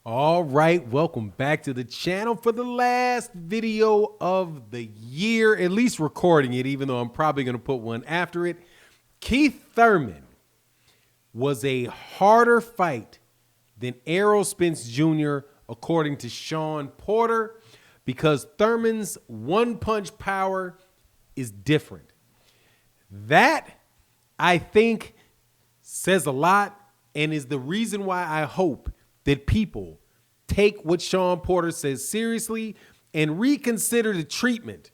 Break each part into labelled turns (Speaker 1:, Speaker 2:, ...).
Speaker 1: All right, welcome back to the channel for the last video of the year, at least recording it, even though I'm probably going to put one after it. Keith Thurman was a harder fight than Errol Spence Jr., according to Shawn Porter, because Thurman's one-punch power is different. That, I think, says a lot and is the reason why I hope that people take what Shawn Porter says seriously and reconsider the treatment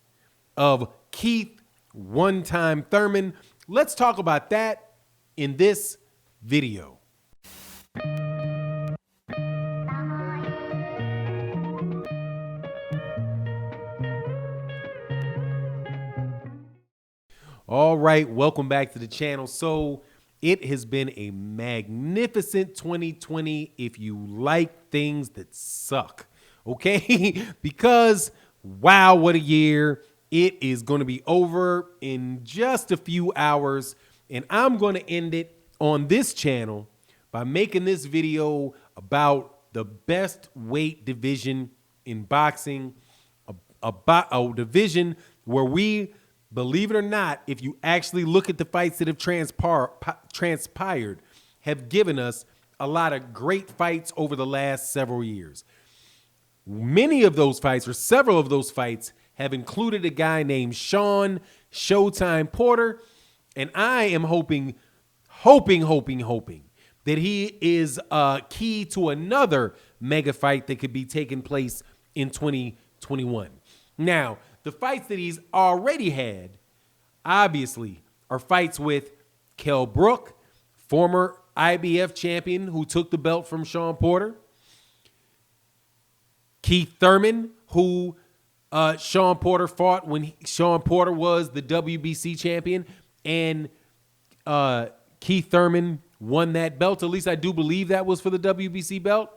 Speaker 1: of Keith one-time Thurman. Let's talk about that in this video. All right, welcome back to the channel. So it has been a magnificent 2020 if you like things that suck, okay? Because, wow, what a year. It is going to be over in just a few hours, and I'm going to end it on this channel by making this video about the best weight division in boxing, a division where we, believe it or not, if you actually look at the fights that have transpired, have given us a lot of great fights over the last several years. Many of those fights, or several of those fights, have included a guy named Shawn Showtime Porter, and I am hoping that he is key to another mega fight that could be taking place in 2021. Now, the fights that he's already had, obviously, are fights with Kell Brook, former IBF champion who took the belt from Shawn Porter, Keith Thurman, who Shawn Porter fought when Shawn Porter was the WBC champion, and Keith Thurman won that belt. At least I do believe that was for the WBC belt.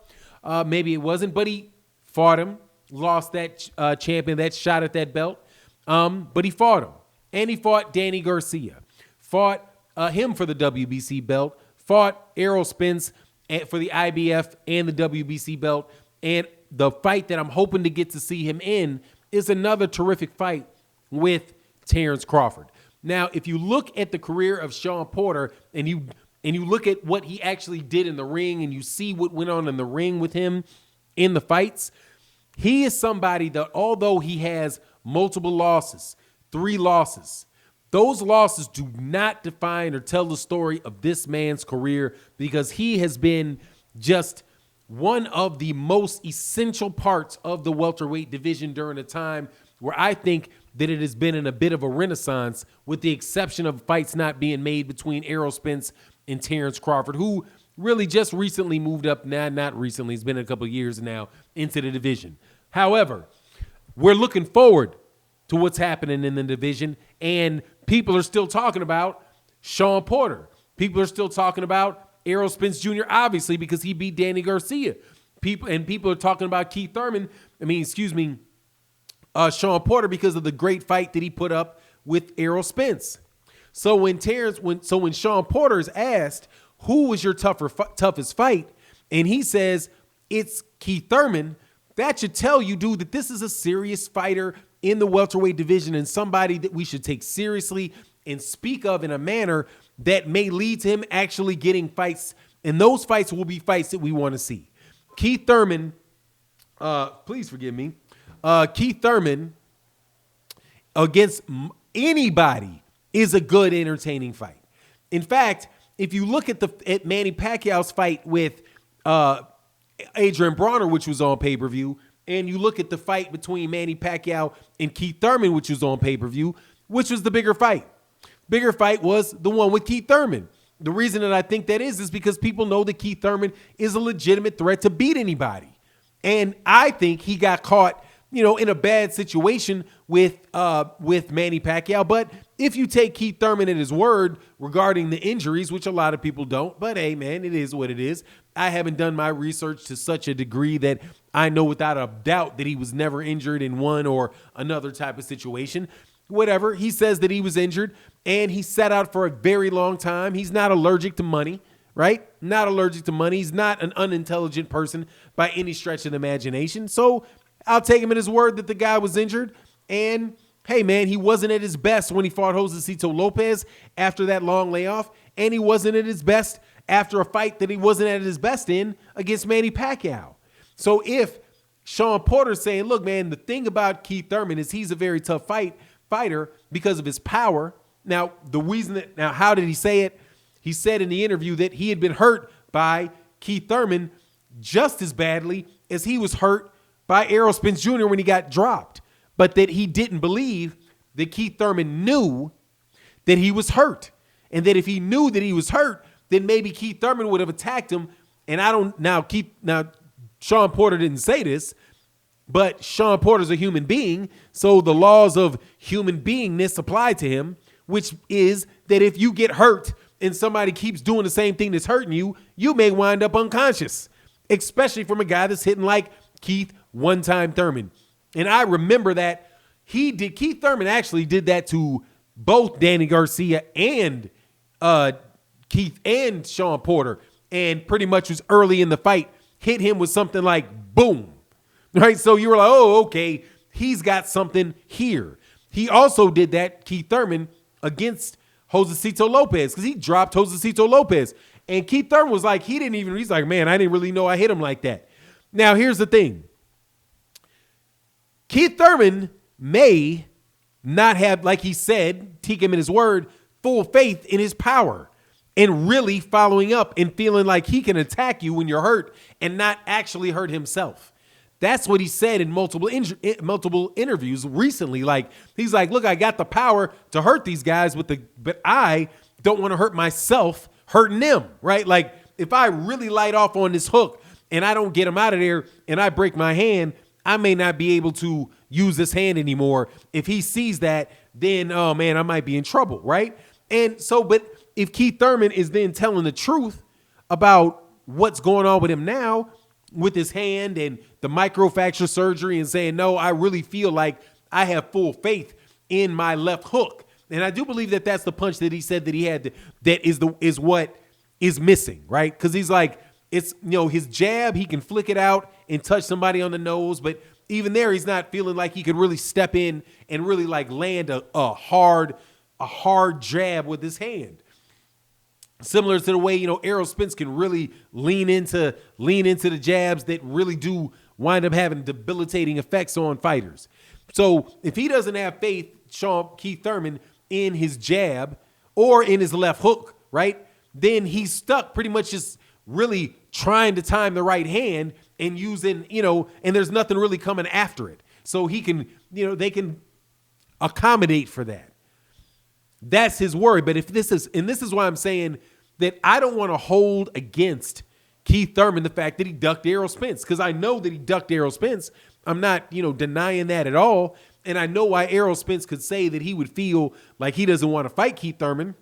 Speaker 1: Maybe it wasn't, but he fought him. Lost that champion, that shot at that belt. But he fought him. And he fought Danny Garcia. Fought him for the WBC belt. Fought Errol Spence for the IBF and the WBC belt. And the fight that I'm hoping to get to see him in is another terrific fight with Terrence Crawford. Now, if you look at the career of Shawn Porter and you look at what he actually did in the ring and you see what went on in the ring with him in the fights, he is somebody that, although he has multiple losses, 3 losses, those losses do not define or tell the story of this man's career, because he has been just one of the most essential parts of the welterweight division during a time where I think that it has been in a bit of a renaissance, with the exception of fights not being made between Errol Spence and Terrence Crawford, who really just recently moved up. Not recently, it's been a couple of years now, into the division. However, we're looking forward to what's happening in the division, and people are still talking about Shawn Porter. People are still talking about Errol Spence Jr., obviously, because he beat Danny Garcia. People are talking about Keith Thurman, Shawn Porter, because of the great fight that he put up with Errol Spence. So when Shawn Porter is asked, who was your toughest fight, and he says it's Keith Thurman, that should tell you, dude, that this is a serious fighter in the welterweight division and somebody that we should take seriously and speak of in a manner that may lead to him actually getting fights. And those fights will be fights that we want to see. Keith Thurman, please forgive me, Keith Thurman against anybody is a good, entertaining fight. In fact, if you look at Manny Pacquiao's fight with Adrian Bronner, which was on pay-per-view, and you look at the fight between Manny Pacquiao and Keith Thurman, which was on pay-per-view, which was the bigger fight? Bigger fight was the one with Keith Thurman. The reason that I think that is because people know that Keith Thurman is a legitimate threat to beat anybody. And I think he got caught, in a bad situation with Manny Pacquiao. But if you take Keith Thurman at his word regarding the injuries, which a lot of people don't, but hey, man, it is what it is. I haven't done my research to such a degree that I know without a doubt that he was never injured in one or another type of situation. Whatever, he says that he was injured and he sat out for a very long time. He's not allergic to money, right? Not allergic to money. He's not an unintelligent person by any stretch of the imagination. So I'll take him at his word that the guy was injured. And hey, man, he wasn't at his best when he fought Josecito Lopez after that long layoff. And he wasn't at his best after a fight that he wasn't at his best in against Manny Pacquiao. So if Shawn Porter's saying, look, man, the thing about Keith Thurman is he's a very tough fighter because of his power. Now, how did he say it? He said in the interview that he had been hurt by Keith Thurman just as badly as he was hurt by Errol Spence Jr. when he got dropped, but that he didn't believe that Keith Thurman knew that he was hurt, and that if he knew that he was hurt, then maybe Keith Thurman would have attacked him. And Shawn Porter didn't say this, but Shawn Porter's a human being, so the laws of human beingness apply to him, which is that if you get hurt and somebody keeps doing the same thing that's hurting you, you may wind up unconscious, especially from a guy that's hitting like Keith one-time Thurman. And I remember that Keith Thurman actually did that to both Danny Garcia and Keith and Shawn Porter, and pretty much was early in the fight, hit him with something like boom, right? So you were like, oh, okay, he's got something here. He also did that, Keith Thurman, against Josecito Lopez, because he dropped Josecito Lopez. And Keith Thurman was like, he's like, man, I didn't really know I hit him like that. Now, here's the thing. Keith Thurman may not have, like he said, take him in his word, full faith in his power and really following up and feeling like he can attack you when you're hurt and not actually hurt himself. That's what he said in multiple interviews recently. Like, he's like, look, I got the power to hurt these guys but I don't want to hurt myself hurting them, right? Like, if I really light off on this hook and I don't get him out of there and I break my hand, I may not be able to use this hand anymore. If he sees that, then, oh man, I might be in trouble, right? And so, but if Keith Thurman is then telling the truth about what's going on with him now, with his hand and the microfracture surgery, and saying, no, I really feel like I have full faith in my left hook. And I do believe that that's the punch that he said that he had, that is what is missing, right? Because he's like, it's, his jab, he can flick it out and touch somebody on the nose, but even there, he's not feeling like he could really step in and really like land a hard jab with his hand. Similar to the way, Errol Spence can really lean into the jabs that really do wind up having debilitating effects on fighters. So if he doesn't have faith, Keith Thurman, in his jab or in his left hook, right, then he's stuck pretty much just really trying to time the right hand and using, and there's nothing really coming after it. So he can, they can accommodate for that. That's his worry. But this is why I'm saying that I don't want to hold against Keith Thurman the fact that he ducked Errol Spence, because I know that he ducked Errol Spence. I'm not, denying that at all. And I know why Errol Spence could say that he would feel like he doesn't want to fight Keith Thurman.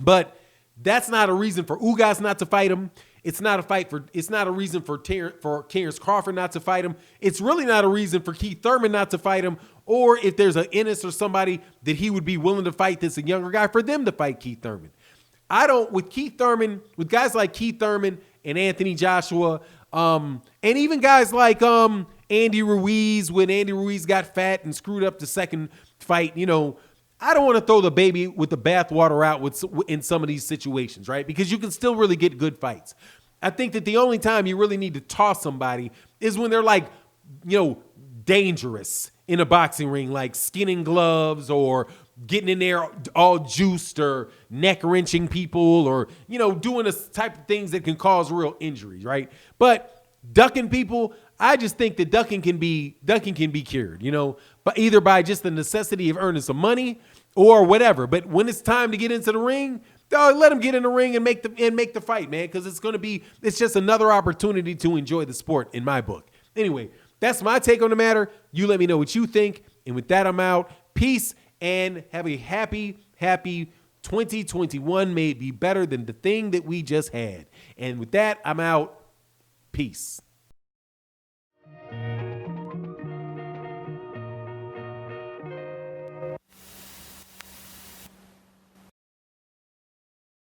Speaker 1: But that's not a reason for Ugas not to fight him. It's not a reason for Terrence Crawford not to fight him. It's really not a reason for Keith Thurman not to fight him. Or if there's an Ennis or somebody that he would be willing to fight that's a younger guy, for them to fight Keith Thurman. With guys like Keith Thurman and Anthony Joshua, and even guys like Andy Ruiz, when Andy Ruiz got fat and screwed up the second fight, I don't want to throw the baby with the bathwater out in some of these situations, right? Because you can still really get good fights. I think that the only time you really need to toss somebody is when they're like, dangerous in a boxing ring, like skinning gloves or getting in there all juiced or neck wrenching people or, doing the type of things that can cause real injuries, right? But ducking people, I just think that ducking can be cured, but either by just the necessity of earning some money or whatever. But when it's time to get into the ring, let him get in the ring and make the fight, man, because it's just another opportunity to enjoy the sport in my book. Anyway, that's my take on the matter. You let me know what you think. And with that, I'm out. Peace and have a happy 2021. May it be better than the thing that we just had. And with that, I'm out. Peace.